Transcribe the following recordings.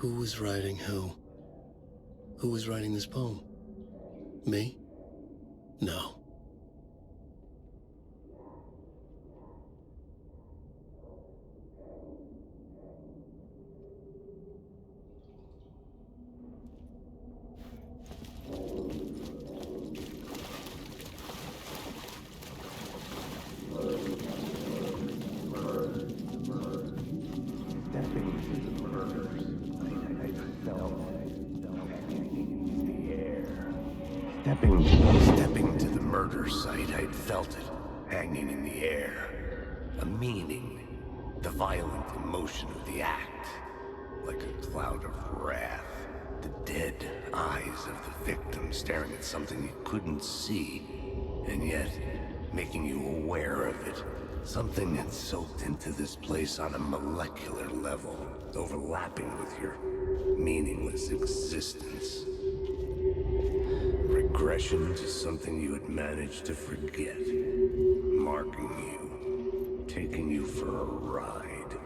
Who was writing who? Who was writing this poem? Me? No. Stepping to the murder site, I'd felt it, hanging in the air. A meaning, the violent emotion of the act, like a cloud of wrath. The dead eyes of the victim staring at something you couldn't see, and yet making you aware of it. Something had soaked into this place on a molecular level, overlapping with your meaningless existence. Regression to something you had managed to forget. Marking you. Taking you for a ride.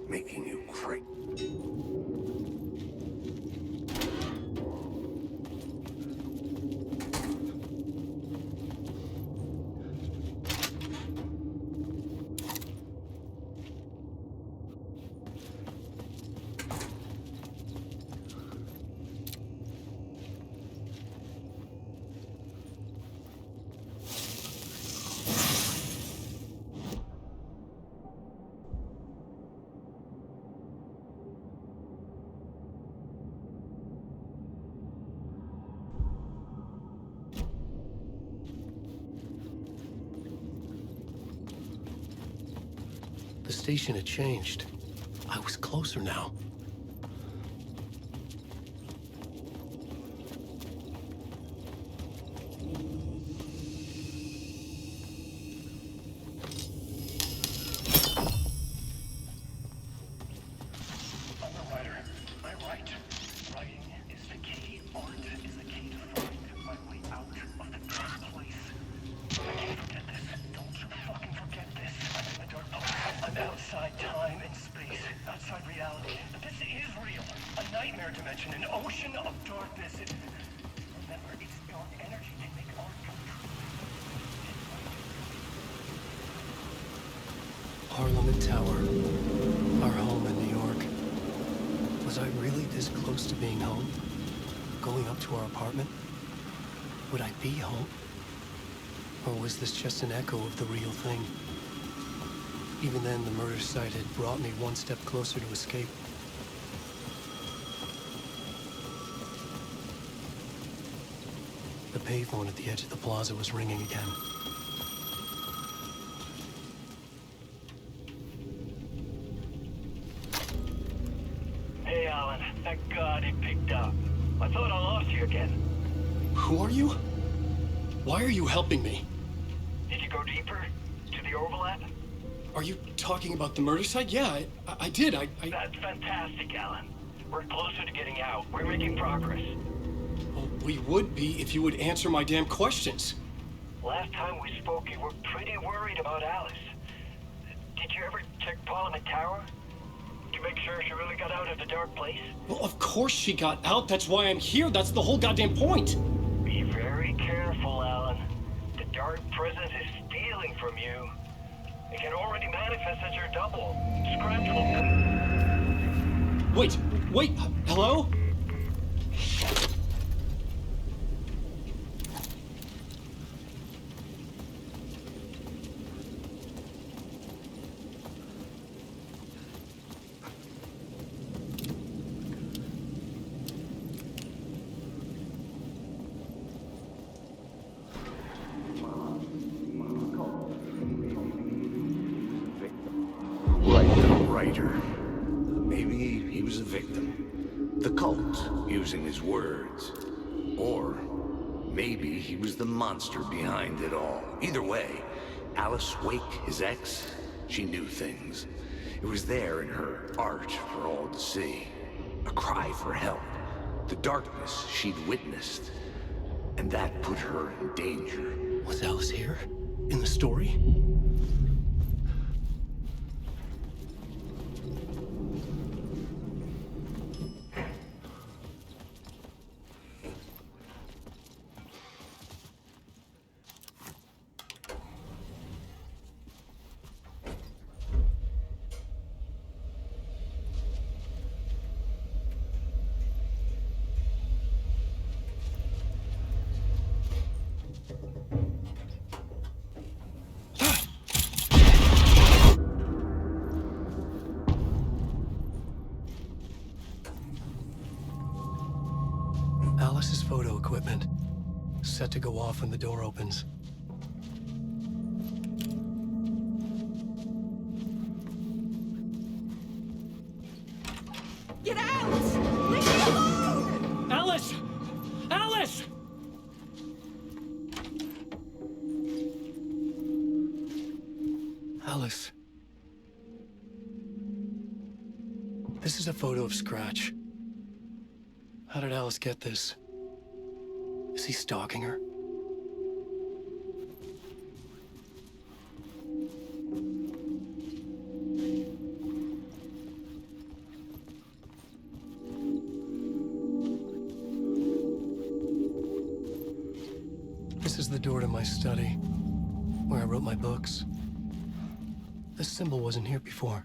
Making you crazy. The station had changed. I was closer now. Outside time and space, outside reality. This is real. A nightmare dimension, an ocean of darkness. Remember, it's dark energy can make art come true. Parliament Tower. Our home in New York. Was I really this close to being home? Going up to our apartment? Would I be home? Or was this just an echo of the real thing? Even then, the murder site had brought me one step closer to escape. The payphone at the edge of the plaza was ringing again. Hey, Alan. Thank God it picked up. I thought I lost you again. Who are you? Why are you helping me? Did you go deeper? To the overlap? Are you talking about the murder site? Yeah, I did. That's fantastic, Alan. We're closer to getting out. We're making progress. Well, we would be if you would answer my damn questions. Last time we spoke, you were pretty worried about Alice. Did you ever check Parliament Tower? To make sure she really got out of the dark place? Well, of course she got out. That's why I'm here. That's the whole goddamn point. Be very careful, Alan. The dark presence is stealing from you. It can already manifest as your double. Scratch will... Wait, hello? Maybe he was a victim. The cult, using his words. Or maybe he was the monster behind it all. Either way, Alice Wake, his ex, she knew things. It was there in her art for all to see. A cry for help. The darkness she'd witnessed. And that put her in danger. Was Alice here? In the story? set to go off when the door opens. Get out! Leave me alone! Alice! Alice! Alice. This is a photo of Scratch. How did Alice get this? Is he stalking her? This is the door to my study, where I wrote my books. This symbol wasn't here before.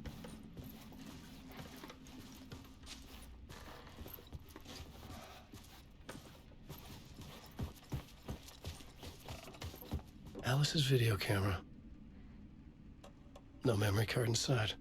Alice's video camera. No memory card inside.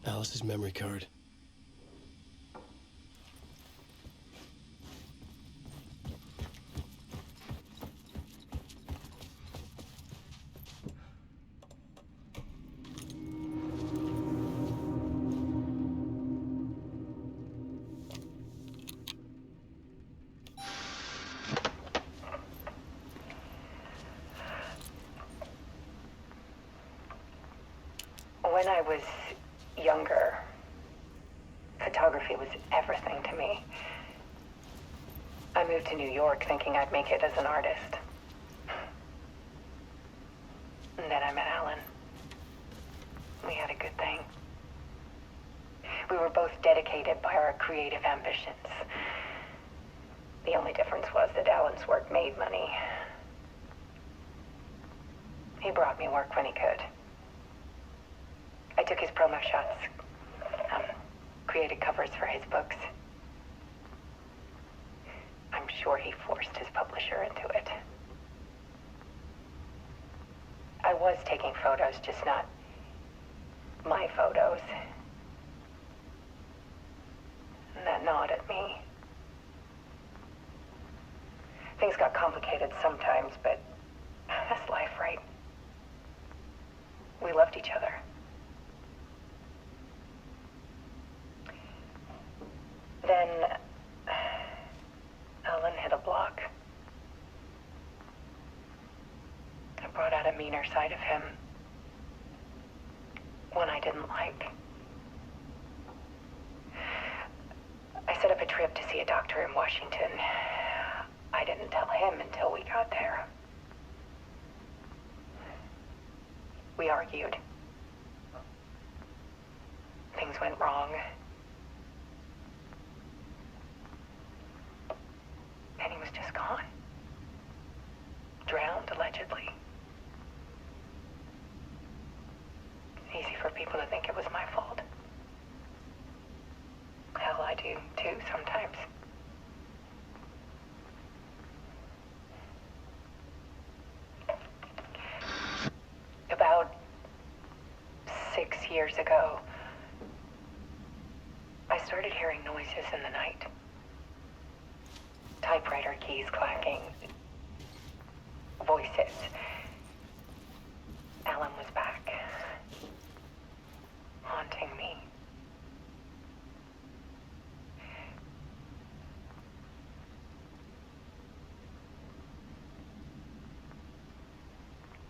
Alice's memory card. When I was younger, photography was everything to me. I moved to New York thinking I'd make it as an artist. And then I met Alan. We had a good thing. We were both dedicated by our creative ambitions. The only difference was that Alan's work made money. He brought me work when he could. I took his promo shots, created covers for his books. I'm sure he forced his publisher into it. I was taking photos, just not my photos. And that gnawed at me. Things got complicated sometimes, but that's life, right? We loved each other. Then Alan hit a block. I brought out a meaner side of him. One I didn't like. I set up a trip to see a doctor in Washington. I didn't tell him until we got there. We argued. Things went wrong. And he was just gone. Drowned, allegedly. Easy for people to think it was my fault. Hell, I do too, sometimes. About 6 years ago, I started hearing noises in the night. Typewriter keys clacking. Voices. Alan was back. Haunting me.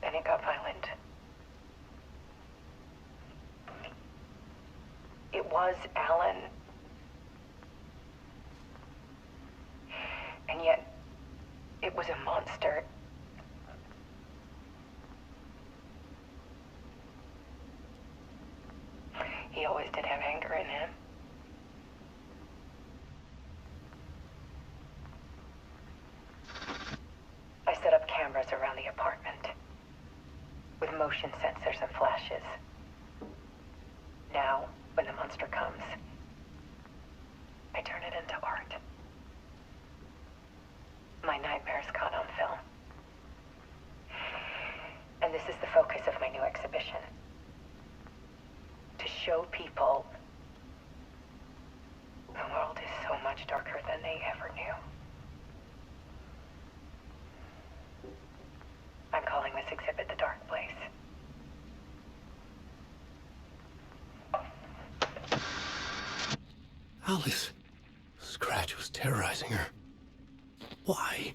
Then it got violent. It was Alan. And yet, it was a monster. He always did have anger in him. I set up cameras around the apartment. Now, when the monster comes, I turn it into art. My nightmares caught on film. And this is the focus of my new exhibition. To show people the world is so much darker than they ever knew. I'm calling this exhibit The Dark Place. Alice. Scratch was terrorizing her. Why?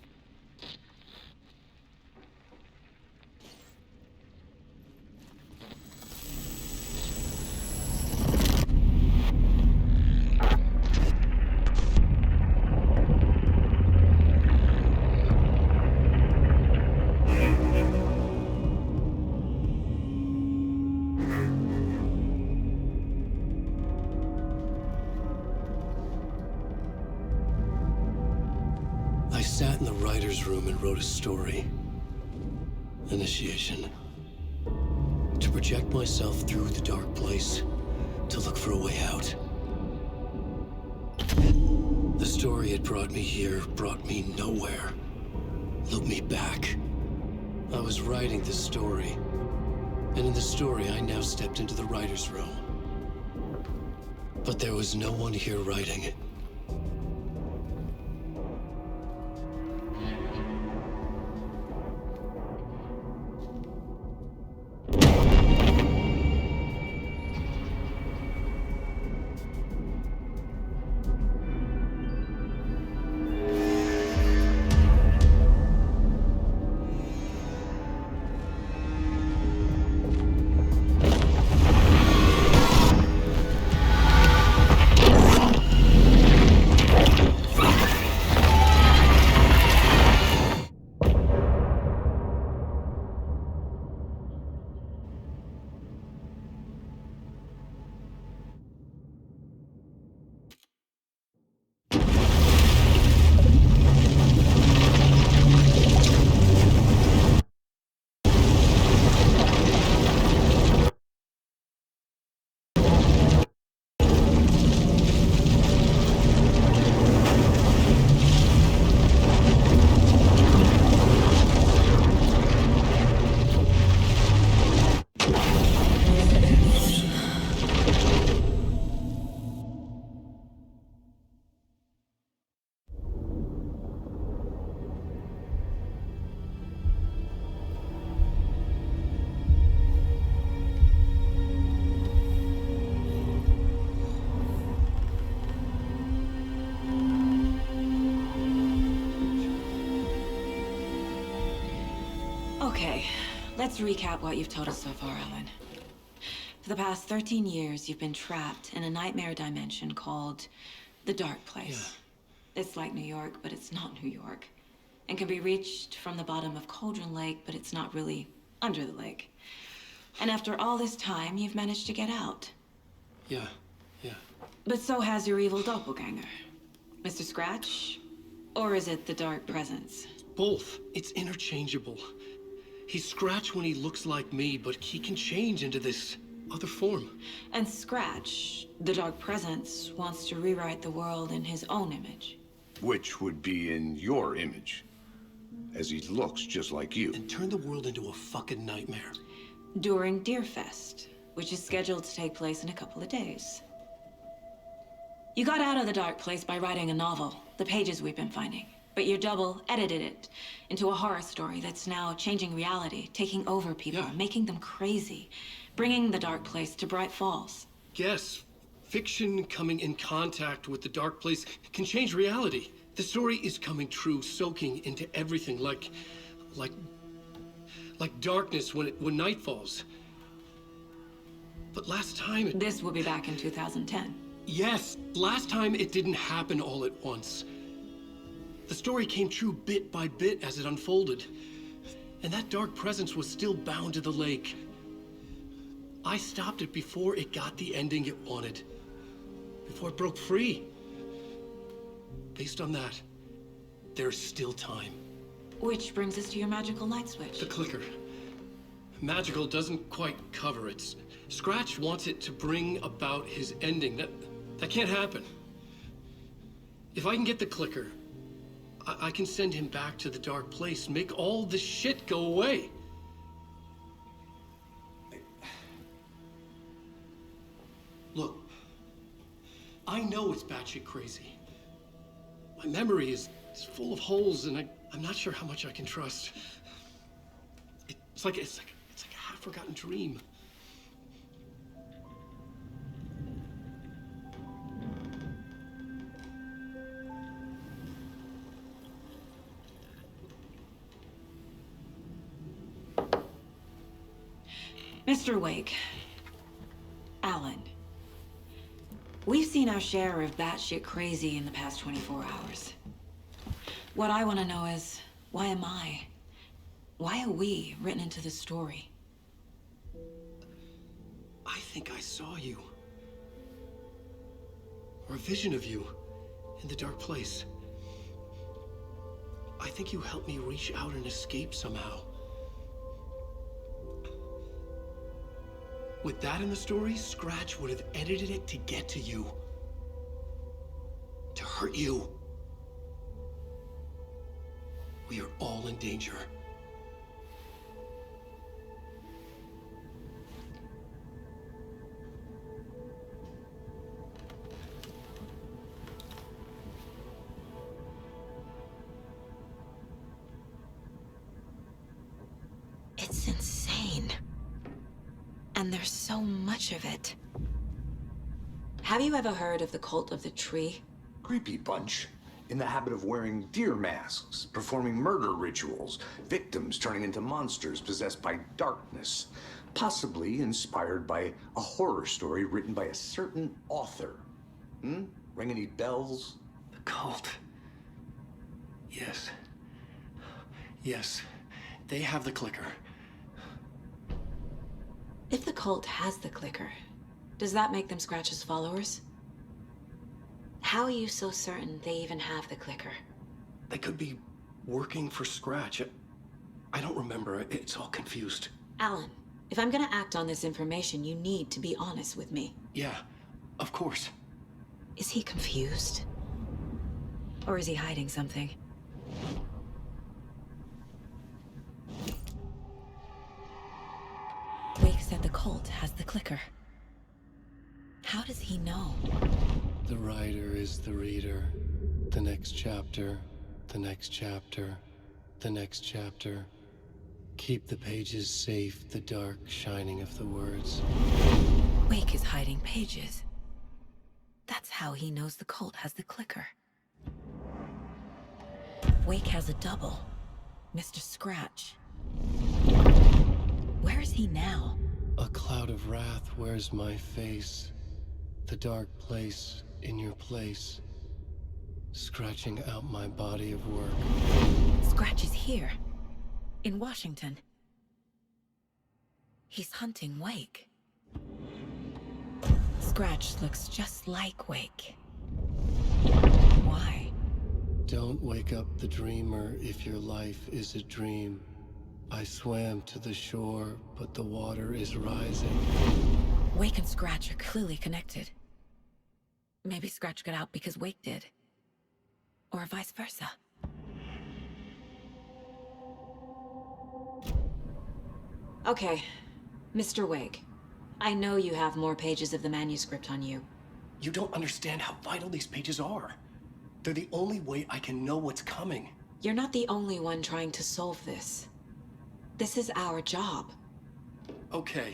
I sat in the writer's room and wrote a story. Initiation. To project myself through the dark place, to look for a way out. The story had brought me here, brought me nowhere. Looked me back. I was writing the story. And in the story, I now stepped into the writer's room. But there was no one here writing it. Okay, let's recap what you've told us so far, Alan. For the past 13 years, you've been trapped in a nightmare dimension called the Dark Place. It's like New York, but it's not New York. And can be reached from the bottom of Cauldron Lake, but it's not really under the lake. And after all this time, you've managed to get out. Yeah. But so has your evil doppelganger. Mr. Scratch? Or is it the Dark Presence? Both. It's interchangeable. He's Scratch when he looks like me, but he can change into this other form. And Scratch, the Dark Presence, wants to rewrite the world in his own image. Which would be in your image, as he looks just like you. And turn the world into a fucking nightmare. During Deerfest, which is scheduled to take place in a couple of days. You got out of the Dark Place by writing a novel, the pages we've been finding. But your double edited it into a horror story that's now changing reality, taking over people, making them crazy, bringing the Dark Place to Bright Falls. Yes, fiction coming in contact with the Dark Place can change reality. The story is coming true, soaking into everything, like darkness when night falls. But last time This will be back in 2010. Yes, last time it didn't happen all at once. The story came true bit by bit as it unfolded. And that dark presence was still bound to the lake. I stopped it before it got the ending it wanted. Before it broke free. Based on that, there's still time. Which brings us to your magical light switch. The clicker. Magical doesn't quite cover it. Scratch wants it to bring about his ending. That can't happen. If I can get the clicker, I can send him back to the dark place, make all this shit go away. Look, I know it's batshit crazy. My memory is full of holes, and I'm not sure how much I can trust. It's like a half-forgotten dream. Mr. Wake. Alan. We've seen our share of batshit crazy in the past 24 hours. What I want to know is, why am I? Why are we written into the story? I think I saw you. Or a vision of you in the dark place. I think you helped me reach out and escape somehow. With that in the story, Scratch would have edited it to get to you. To hurt you. We are all in danger. It's insane. And there's so much of it. Have you ever heard of the Cult of the Tree? Creepy bunch. In the habit of wearing deer masks, performing murder rituals, victims turning into monsters possessed by darkness. Possibly inspired by a horror story written by a certain author. Ring any bells? The cult. Yes. Yes. They have the clicker. If the cult has the clicker, does that make them Scratch's followers? How are you so certain they even have the clicker? They could be working for Scratch. I don't remember. It's all confused. Alan, if I'm gonna act on this information, you need to be honest with me. Yeah, of course. Is he confused? Or is he hiding something? Wake said the cult has the clicker. How does he know? The writer is the reader. The next chapter, the next chapter, the next chapter. Keep the pages safe, the dark shining of the words. Wake is hiding pages. That's how he knows the cult has the clicker. Wake has a double. Mr. Scratch. Where is he now? A cloud of wrath wears my face. The dark place in your place. Scratching out my body of work. Scratch is here. In Washington. He's hunting Wake. Scratch looks just like Wake. Why? Don't wake up the dreamer if your life is a dream. I swam to the shore, but the water is rising. Wake and Scratch are clearly connected. Maybe Scratch got out because Wake did. Or vice versa. Okay, Mr. Wake. I know you have more pages of the manuscript on you. You don't understand how vital these pages are. They're the only way I can know what's coming. You're not the only one trying to solve this. This is our job. Okay.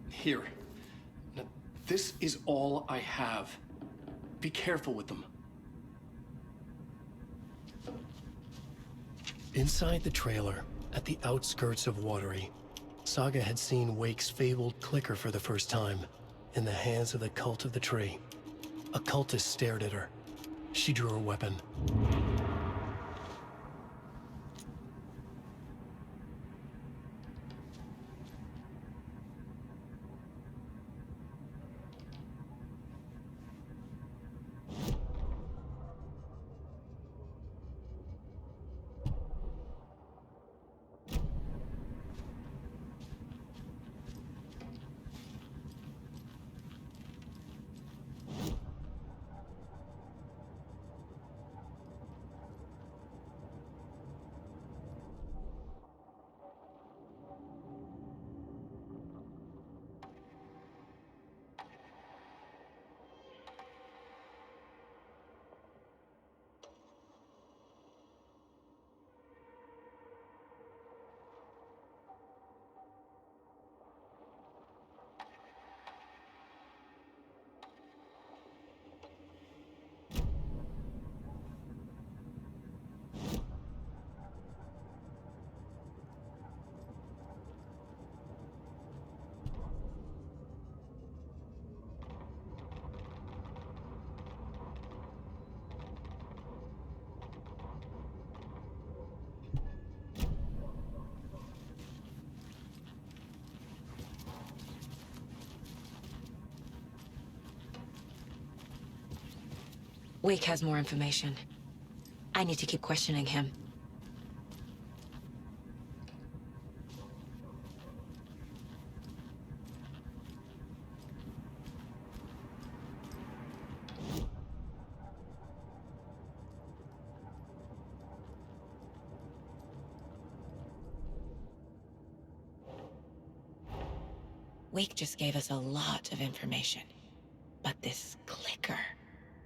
Here. Now, this is all I have. Be careful with them. Inside the trailer, at the outskirts of Watery, Saga had seen Wake's fabled clicker for the first time, in the hands of the Cult of the Tree. A cultist stared at her. She drew her weapon. Wake has more information. I need to keep questioning him. Wake just gave us a lot of information. But this clicker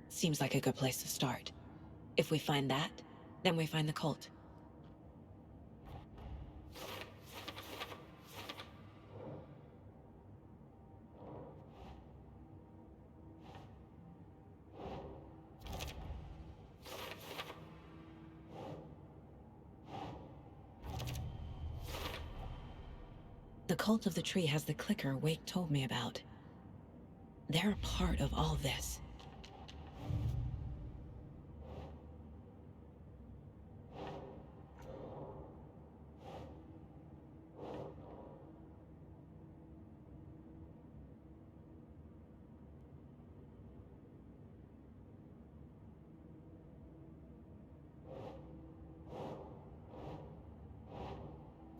seems like a good place to start. If we find that, then we find the cult. The cult of the tree has the clicker Wake told me about. They're a part of all this.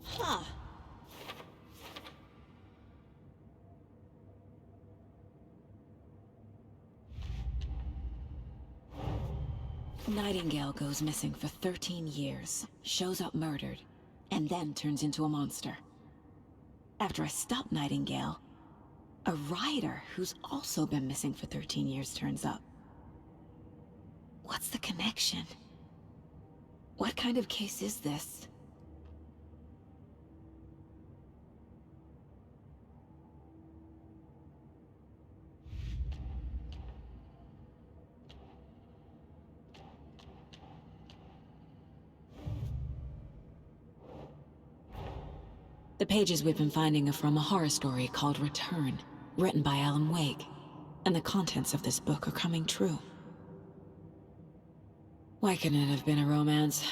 Huh. Nightingale goes missing for 13 years, shows up murdered, and then turns into a monster. After I stop Nightingale, a rider who's also been missing for 13 years turns up. What's the connection? What kind of case is this? The pages we've been finding are from a horror story called Return, written by Alan Wake, and the contents of this book are coming true. Why couldn't it have been a romance?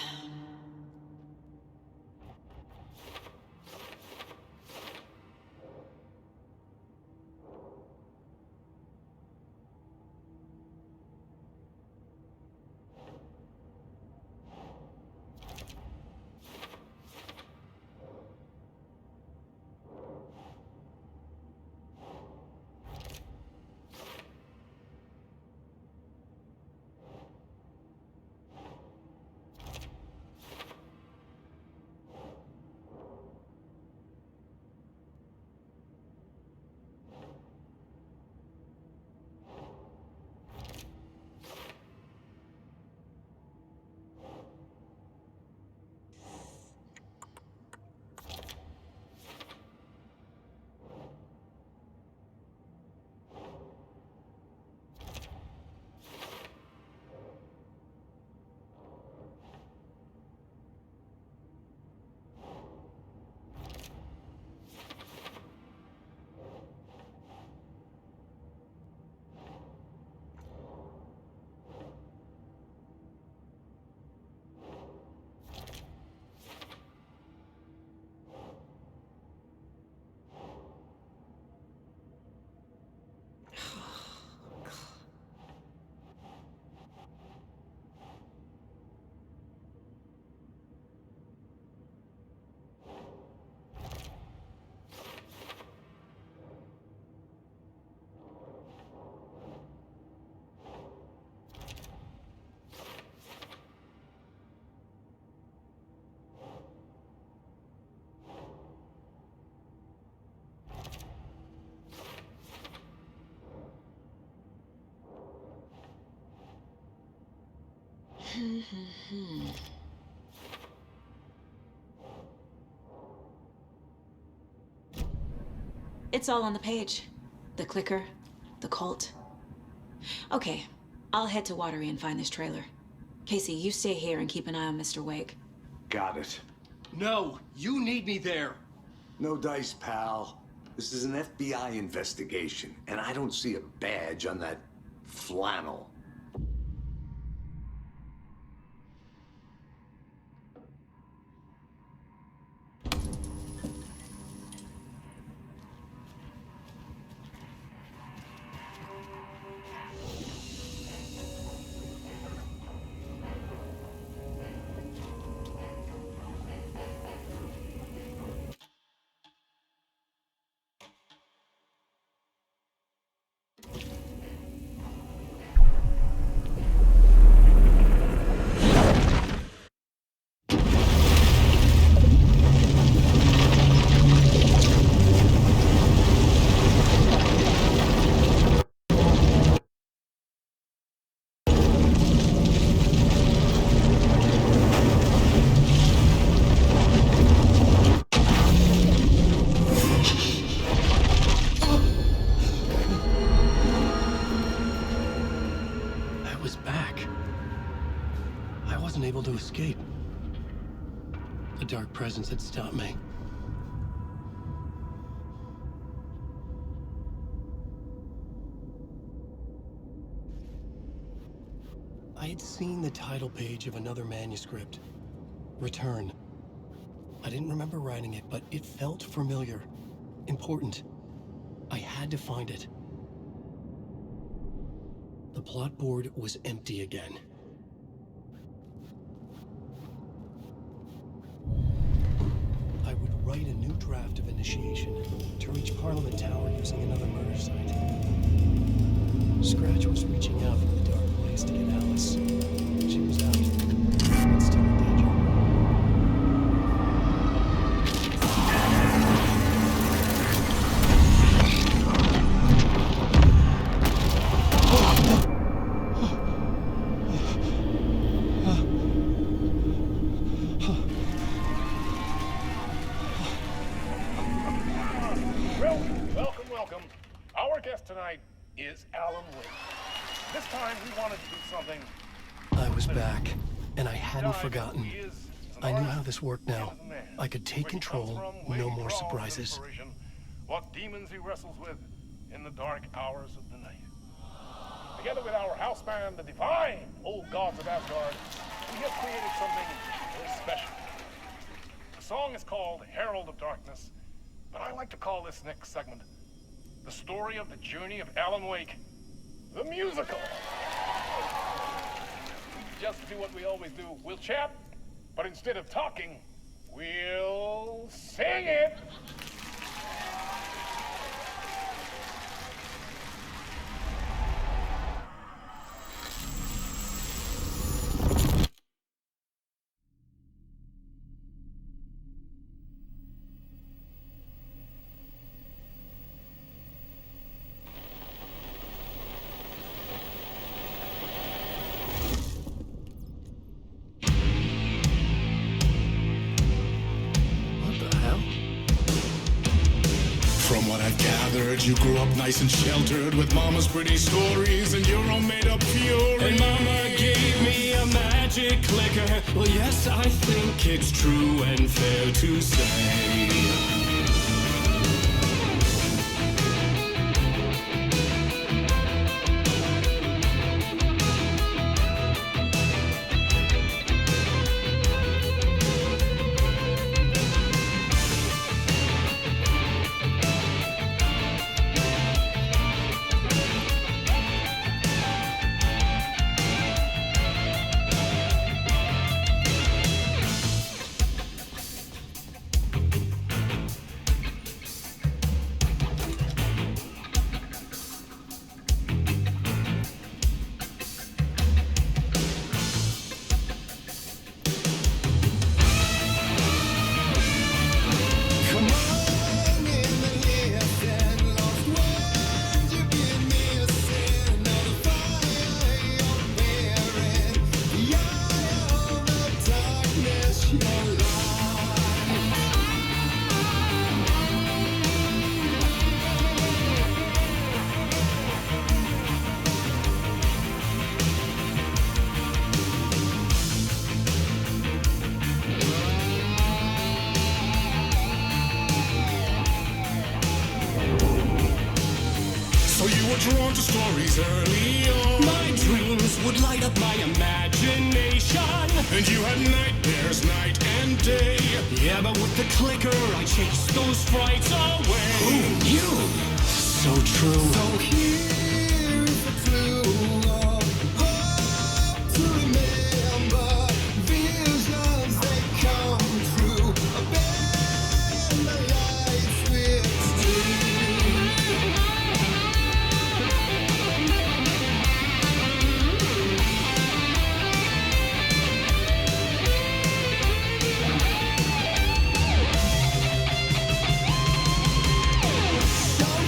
It's all on the page. The clicker, the cult. Okay, I'll head to Watery and find this trailer. Casey, you stay here and keep an eye on Mr. Wake. Got it. No, you need me there. No dice, pal. This is an FBI investigation, and I don't see a badge on that flannel. able to escape. The dark presence had stopped me. I had seen the title page of another manuscript, Return. I didn't remember writing it, but it felt familiar, important. I had to find it. The plot board was empty again. I would write a new draft of initiation to reach Parliament Tower using another murder site. Scratch was reaching out from the dark place to get Alice. She was out, but still in danger. Welcome. Our guest tonight is Alan Wake. This time we wanted to do something. I was back, and I hadn't forgotten. I knew how this worked now. I could take control, no more surprises. What demons he wrestles with in the dark hours of the night. Together with our house band, the divine old gods of Asgard, we have created something very special. The song is called Herald of Darkness, but I like to call this next segment the story of the journey of Alan Wake, the musical. Just do what we always do. We'll chat, but instead of talking, we'll sing it. From what I've gathered, you grew up nice and sheltered with mama's pretty stories and your own made-up fury. And mama gave me a magic clicker. Well, yes, I think it's true and fair to say. Drawn to stories early on. My dreams would light up my imagination, and you had nightmares night and day. Yeah, but with the clicker I chased those frights away. Who knew? So true. So here's the clue of hope to remember. Visions they come true. Bend the lights with steel. Show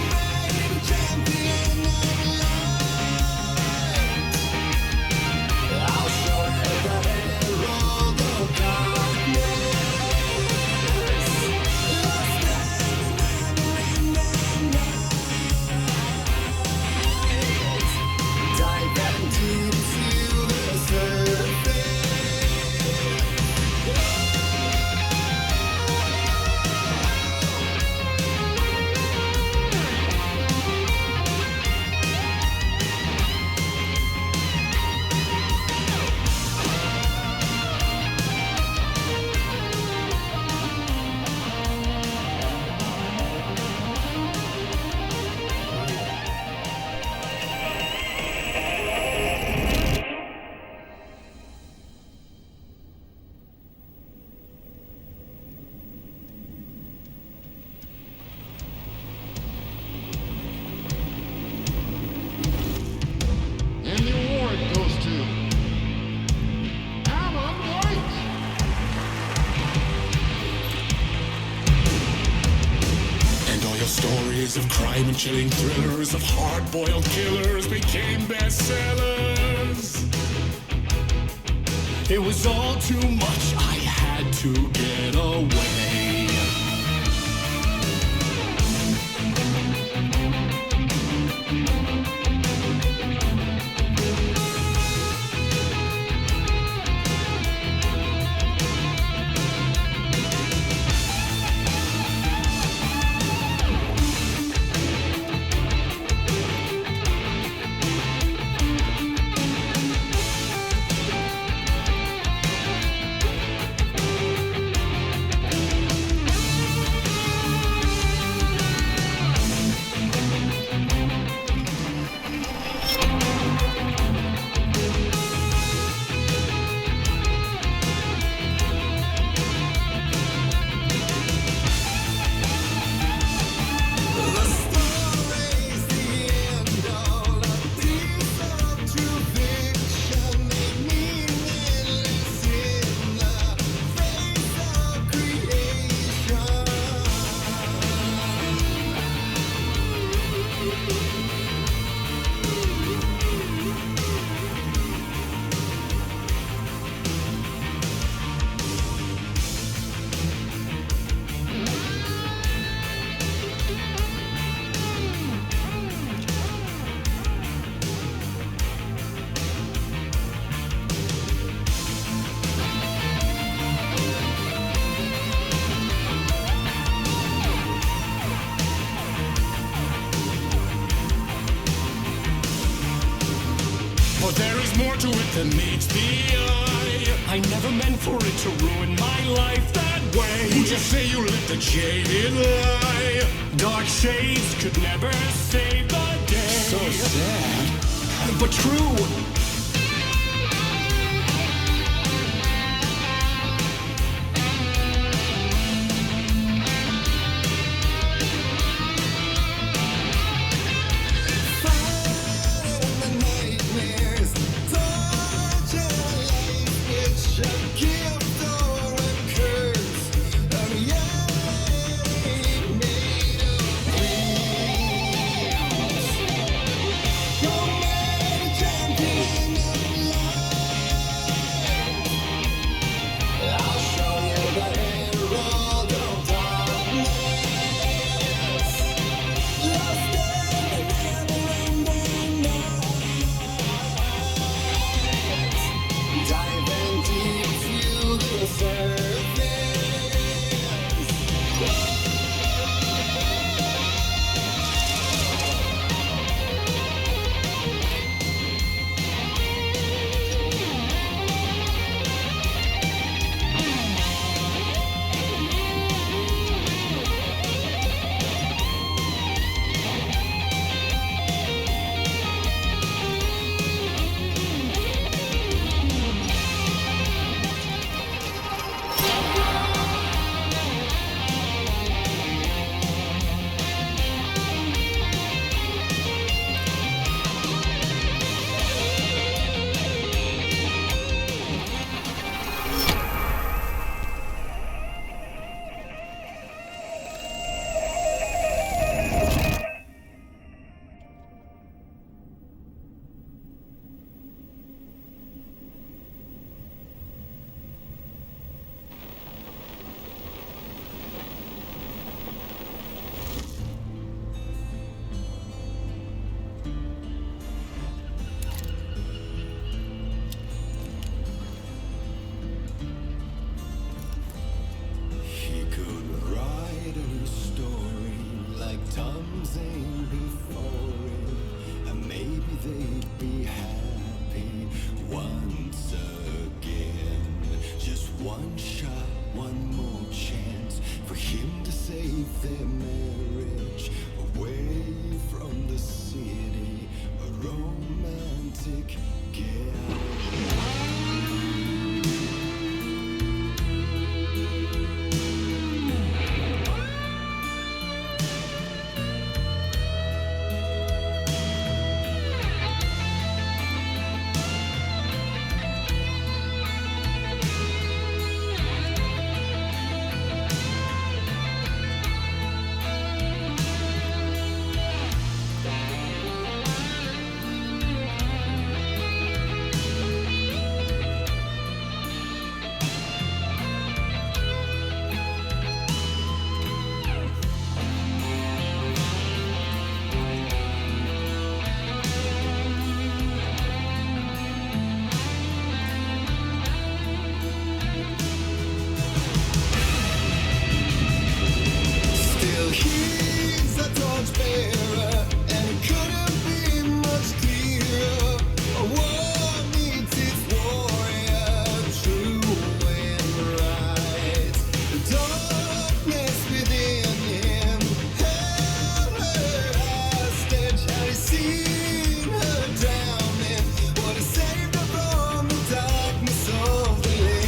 of crime and chilling thrillers, of hard-boiled killers became bestsellers. It was all too much, I had to get away. But there is more to it than meets the eye. I never meant for it to ruin my life that way. Who'd you say you let the jaded lie? Dark shades could never save the day. So sad, but true. torchbearer, and it couldn't be much clearer. A war needs its warrior, true and right. The darkness within him held her hostage. Had he seen her drowning? Would have saved her from the darkness of the lake.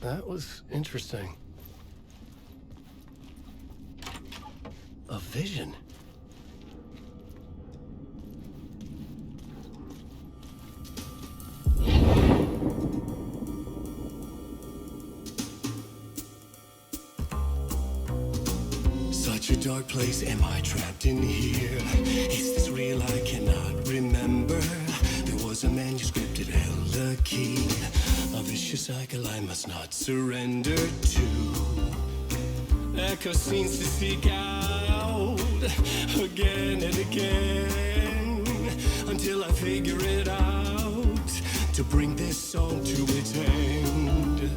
That was interesting. A vision. Such a dark place, am I trapped in here? Is this real? I cannot remember. There was a manuscript, it held a key. A vicious cycle I must not surrender to. Echo scenes to seek out again and again until I figure it out to bring this song to its end.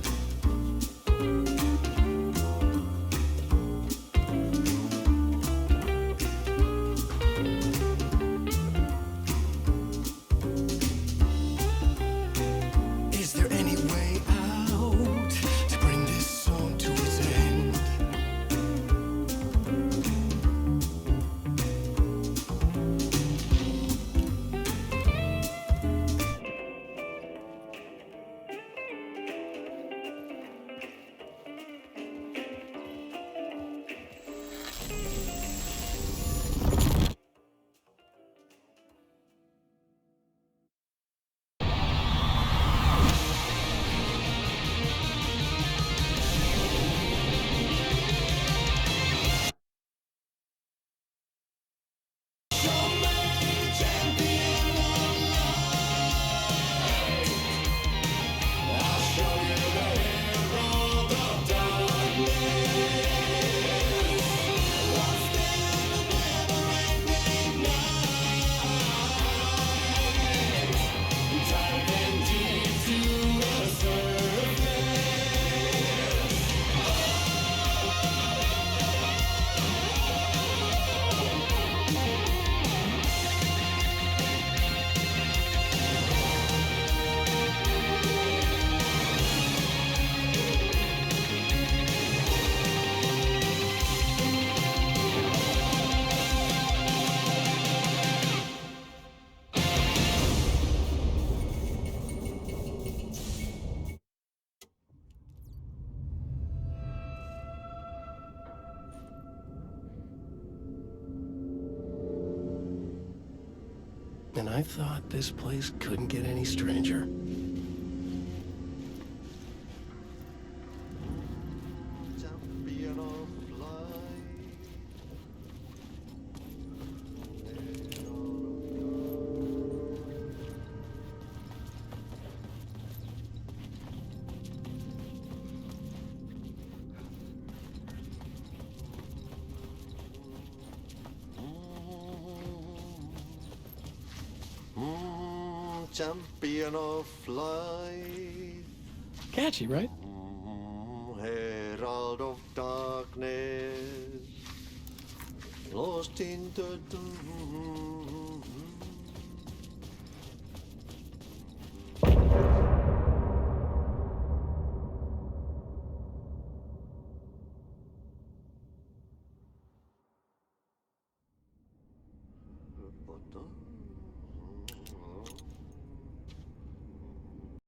Is there any way out to bring this song to its end? And I thought this place couldn't get any stranger. Champion of life. Champion of light, Catchy, right? herald of darkness, lost in the